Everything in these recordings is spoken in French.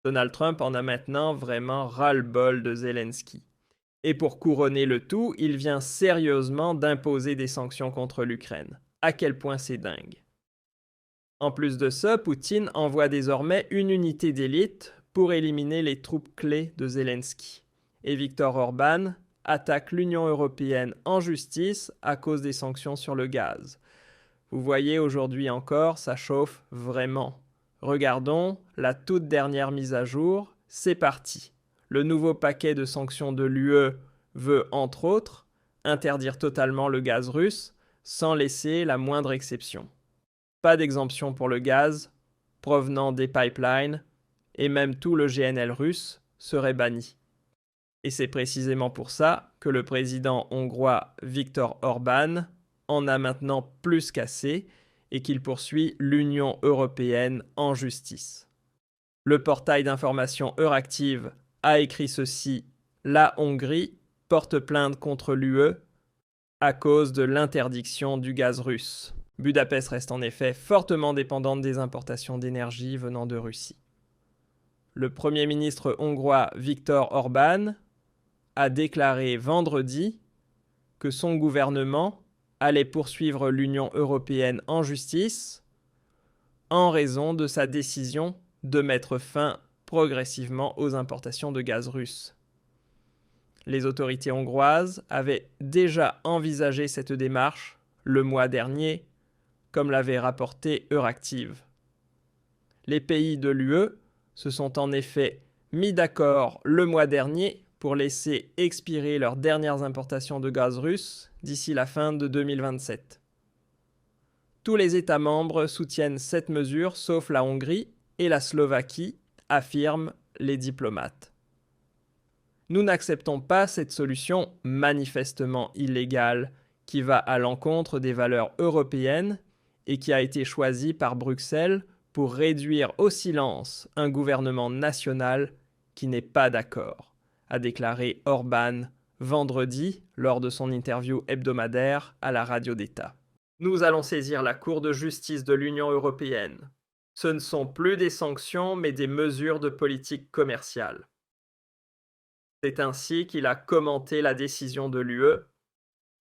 Donald Trump en a maintenant vraiment ras-le-bol de Zelensky. Et pour couronner le tout, il vient sérieusement d'imposer des sanctions contre l'Ukraine. À quel point c'est dingue. En plus de ça, Poutine envoie désormais une unité d'élite pour éliminer les troupes clés de Zelensky. Et Viktor Orban attaque l'Union européenne en justice à cause des sanctions sur le gaz. Vous voyez, aujourd'hui encore, ça chauffe vraiment. Regardons la toute dernière mise à jour, c'est parti. Le nouveau paquet de sanctions de l'UE veut, entre autres, interdire totalement le gaz russe sans laisser la moindre exception. Pas d'exemption pour le gaz provenant des pipelines, et même tout le GNL russe serait banni. Et c'est précisément pour ça que le président hongrois Viktor Orban en a maintenant plus qu'assez et qu'il poursuit l'Union européenne en justice. Le portail d'information Euractiv a écrit ceci: la Hongrie porte plainte contre l'UE à cause de l'interdiction du gaz russe. Budapest reste en effet fortement dépendante des importations d'énergie venant de Russie. Le Premier ministre hongrois Viktor Orban a déclaré vendredi que son gouvernement allait poursuivre l'Union européenne en justice en raison de sa décision de mettre fin progressivement aux importations de gaz russe. Les autorités hongroises avaient déjà envisagé cette démarche le mois dernier, comme l'avait rapporté Euractiv. Les pays de l'UE se sont en effet mis d'accord le mois dernier pour laisser expirer leurs dernières importations de gaz russe d'ici la fin de 2027. Tous les États membres soutiennent cette mesure sauf la Hongrie et la Slovaquie, affirment les diplomates. Nous n'acceptons pas cette solution manifestement illégale qui va à l'encontre des valeurs européennes et qui a été choisie par Bruxelles pour réduire au silence un gouvernement national qui n'est pas d'accord, a déclaré Orban vendredi lors de son interview hebdomadaire à la radio d'État. Nous allons saisir la Cour de justice de l'Union européenne. Ce ne sont plus des sanctions, mais des mesures de politique commerciale. C'est ainsi qu'il a commenté la décision de l'UE,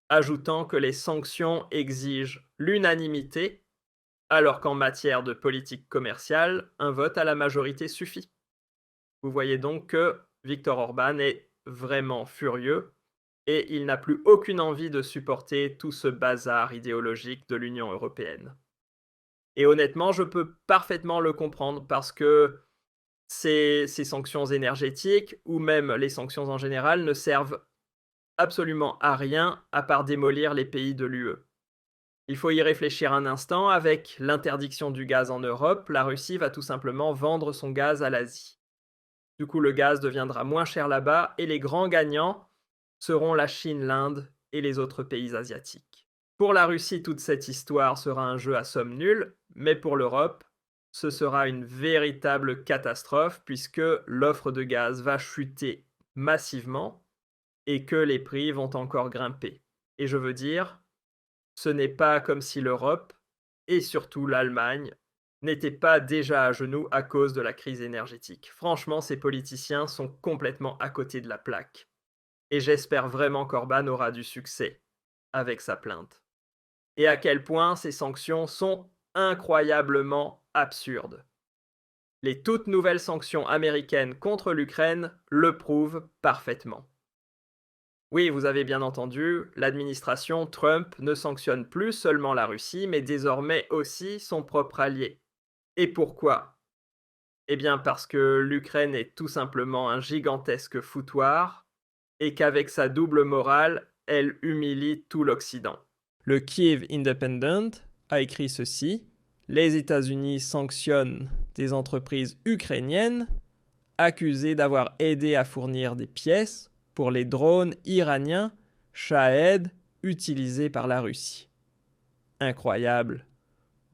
ajoutant que les sanctions exigent l'unanimité, alors qu'en matière de politique commerciale, un vote à la majorité suffit. Vous voyez donc que Viktor Orban est vraiment furieux et il n'a plus aucune envie de supporter tout ce bazar idéologique de l'Union européenne. Et honnêtement, je peux parfaitement le comprendre parce que ces sanctions énergétiques, ou même les sanctions en général, ne servent absolument à rien à part démolir les pays de l'UE. Il faut y réfléchir un instant, avec l'interdiction du gaz en Europe, la Russie va tout simplement vendre son gaz à l'Asie. Du coup, le gaz deviendra moins cher là-bas et les grands gagnants seront la Chine, l'Inde et les autres pays asiatiques. Pour la Russie, toute cette histoire sera un jeu à somme nulle, mais pour l'Europe, ce sera une véritable catastrophe puisque l'offre de gaz va chuter massivement et que les prix vont encore grimper. Et je veux dire, ce n'est pas comme si l'Europe, et surtout l'Allemagne, n'étaient pas déjà à genoux à cause de la crise énergétique. Franchement, ces politiciens sont complètement à côté de la plaque. Et j'espère vraiment qu'Orban aura du succès avec sa plainte. Et à quel point ces sanctions sont incroyablement absurdes. Les toutes nouvelles sanctions américaines contre l'Ukraine le prouvent parfaitement. Oui, vous avez bien entendu, l'administration Trump ne sanctionne plus seulement la Russie, mais désormais aussi son propre allié. Et pourquoi? Eh bien parce que l'Ukraine est tout simplement un gigantesque foutoir, et qu'avec sa double morale, elle humilie tout l'Occident. Le Kyiv Independent a écrit ceci: les États-Unis sanctionnent des entreprises ukrainiennes accusées d'avoir aidé à fournir des pièces pour les drones iraniens Shahed utilisés par la Russie. Incroyable.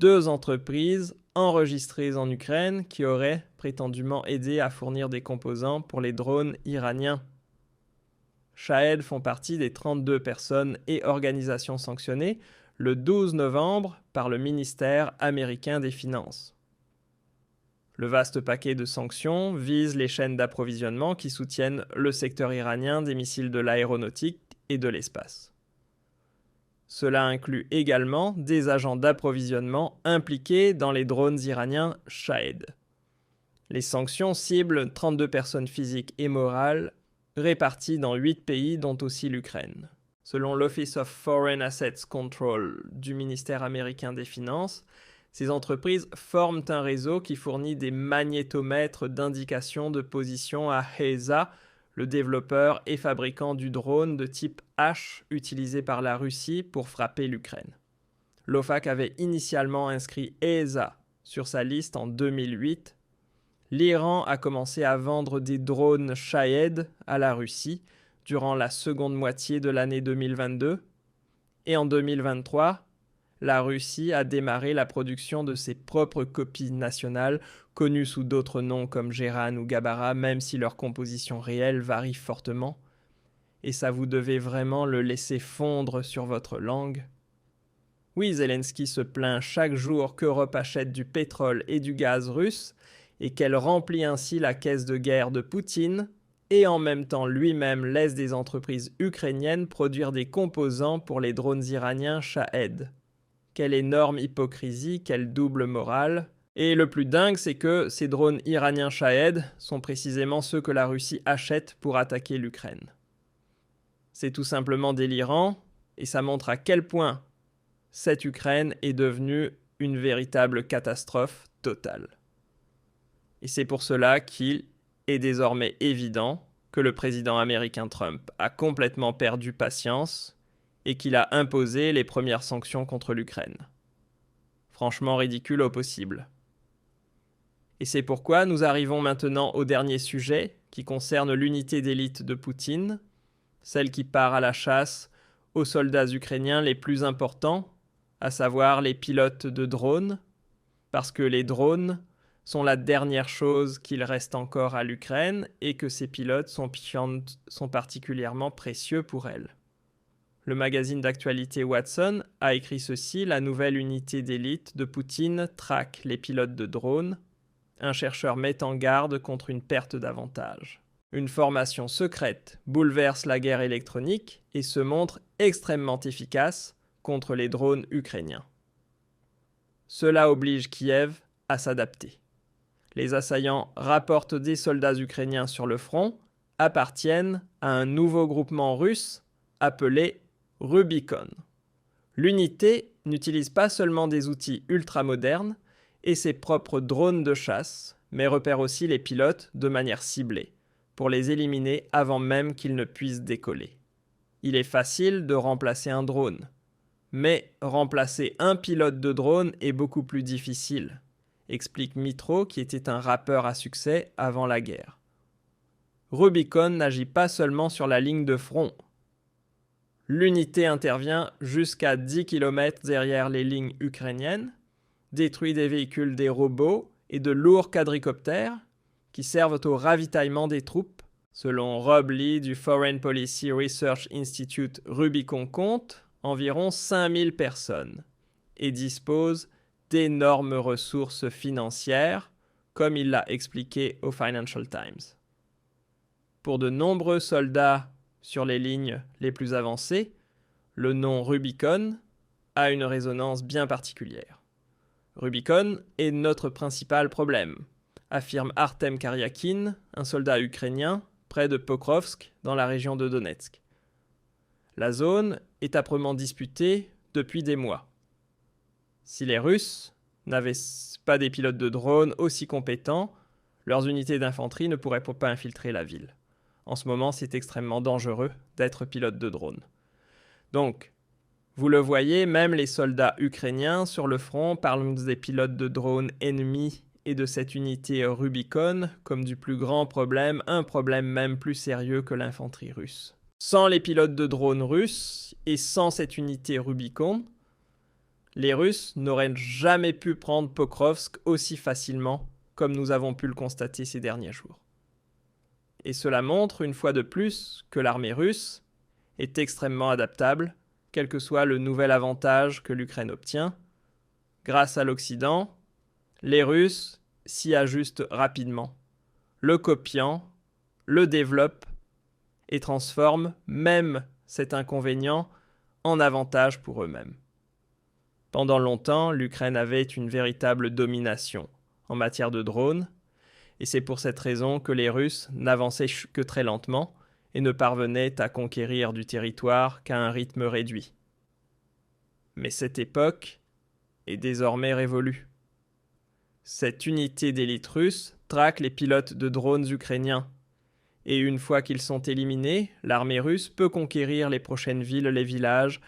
2 entreprises enregistrées en Ukraine qui auraient prétendument aidé à fournir des composants pour les drones iraniens. Shahed font partie des 32 personnes et organisations sanctionnées le 12 novembre par le ministère américain des Finances. Le vaste paquet de sanctions vise les chaînes d'approvisionnement qui soutiennent le secteur iranien des missiles de l'aéronautique et de l'espace. Cela inclut également des agents d'approvisionnement impliqués dans les drones iraniens Shahed. Les sanctions ciblent 32 personnes physiques et morales réparties dans 8 pays, dont aussi l'Ukraine. Selon l'Office of Foreign Assets Control du ministère américain des Finances, ces entreprises forment un réseau qui fournit des magnétomètres d'indication de position à HESA, le développeur et fabricant du drone de type H utilisé par la Russie pour frapper l'Ukraine. L'OFAC avait initialement inscrit HESA sur sa liste en 2008. L'Iran a commencé à vendre des drones Shahed à la Russie durant la seconde moitié de l'année 2022. Et en 2023, la Russie a démarré la production de ses propres copies nationales, connues sous d'autres noms comme Geran ou Gabara, même si leur composition réelle varie fortement. Et ça, vous devez vraiment le laisser fondre sur votre langue. Oui, Zelensky se plaint chaque jour qu'Europe achète du pétrole et du gaz russe et qu'elle remplit ainsi la caisse de guerre de Poutine, et en même temps lui-même laisse des entreprises ukrainiennes produire des composants pour les drones iraniens Shahed. Quelle énorme hypocrisie, quelle double morale. Et le plus dingue, c'est que ces drones iraniens Shahed sont précisément ceux que la Russie achète pour attaquer l'Ukraine. C'est tout simplement délirant, et ça montre à quel point cette Ukraine est devenue une véritable catastrophe totale. Et c'est pour cela qu'il est désormais évident que le président américain Trump a complètement perdu patience et qu'il a imposé les premières sanctions contre l'Ukraine. Franchement ridicule au possible. Et c'est pourquoi nous arrivons maintenant au dernier sujet qui concerne l'unité d'élite de Poutine, celle qui part à la chasse aux soldats ukrainiens les plus importants, à savoir les pilotes de drones, parce que les drones sont la dernière chose qu'il reste encore à l'Ukraine et que ces pilotes sont particulièrement précieux pour elle. Le magazine d'actualité Watson a écrit ceci: la nouvelle unité d'élite de Poutine traque les pilotes de drones. Un chercheur met en garde contre une perte d'avantage. Une formation secrète bouleverse la guerre électronique et se montre extrêmement efficace contre les drones ukrainiens. Cela oblige Kiev à s'adapter. Les assaillants rapportent des soldats ukrainiens sur le front, appartiennent à un nouveau groupement russe appelé Rubicon. L'unité n'utilise pas seulement des outils ultramodernes et ses propres drones de chasse, mais repère aussi les pilotes de manière ciblée, pour les éliminer avant même qu'ils ne puissent décoller. Il est facile de remplacer un drone, mais remplacer un pilote de drone est beaucoup plus difficile, explique Mitro, qui était un rappeur à succès avant la guerre. Rubicon n'agit pas seulement sur la ligne de front. L'unité intervient jusqu'à 10 km derrière les lignes ukrainiennes, détruit des véhicules, des robots et de lourds quadricoptères qui servent au ravitaillement des troupes. Selon Rob Lee du Foreign Policy Research Institute, Rubicon compte environ 5000 personnes et dispose d'énormes ressources financières, comme il l'a expliqué au Financial Times. Pour de nombreux soldats sur les lignes les plus avancées, le nom Rubicon a une résonance bien particulière. Rubicon est notre principal problème, affirme Artem Karyakin, un soldat ukrainien près de Pokrovsk dans la région de Donetsk. La zone est âprement disputée depuis des mois. Si les Russes n'avaient pas des pilotes de drones aussi compétents, leurs unités d'infanterie ne pourraient pas infiltrer la ville. En ce moment, c'est extrêmement dangereux d'être pilote de drone. Donc, vous le voyez, même les soldats ukrainiens sur le front parlent des pilotes de drones ennemis et de cette unité Rubicon comme du plus grand problème, un problème même plus sérieux que l'infanterie russe. Sans les pilotes de drones russes et sans cette unité Rubicon, les Russes n'auraient jamais pu prendre Pokrovsk aussi facilement comme nous avons pu le constater ces derniers jours. Et cela montre une fois de plus que l'armée russe est extrêmement adaptable, quel que soit le nouvel avantage que l'Ukraine obtient. Grâce à l'Occident, les Russes s'y ajuste rapidement, le copiant, le développe et transforme même cet inconvénient en avantage pour eux-mêmes. Pendant longtemps, l'Ukraine avait une véritable domination en matière de drones, et c'est pour cette raison que les Russes n'avançaient que très lentement et ne parvenaient à conquérir du territoire qu'à un rythme réduit. Mais cette époque est désormais révolue. Cette unité d'élite russe traque les pilotes de drones ukrainiens, et une fois qu'ils sont éliminés, l'armée russe peut conquérir les prochaines villes, les villages,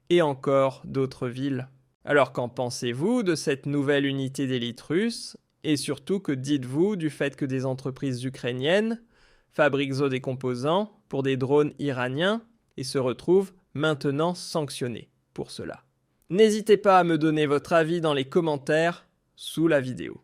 et encore d'autres villes. Alors qu'en pensez-vous de cette nouvelle unité d'élite russe? Et surtout, que dites-vous du fait que des entreprises ukrainiennes fabriquent des composants pour des drones iraniens et se retrouvent maintenant sanctionnées pour cela? N'hésitez pas à me donner votre avis dans les commentaires sous la vidéo.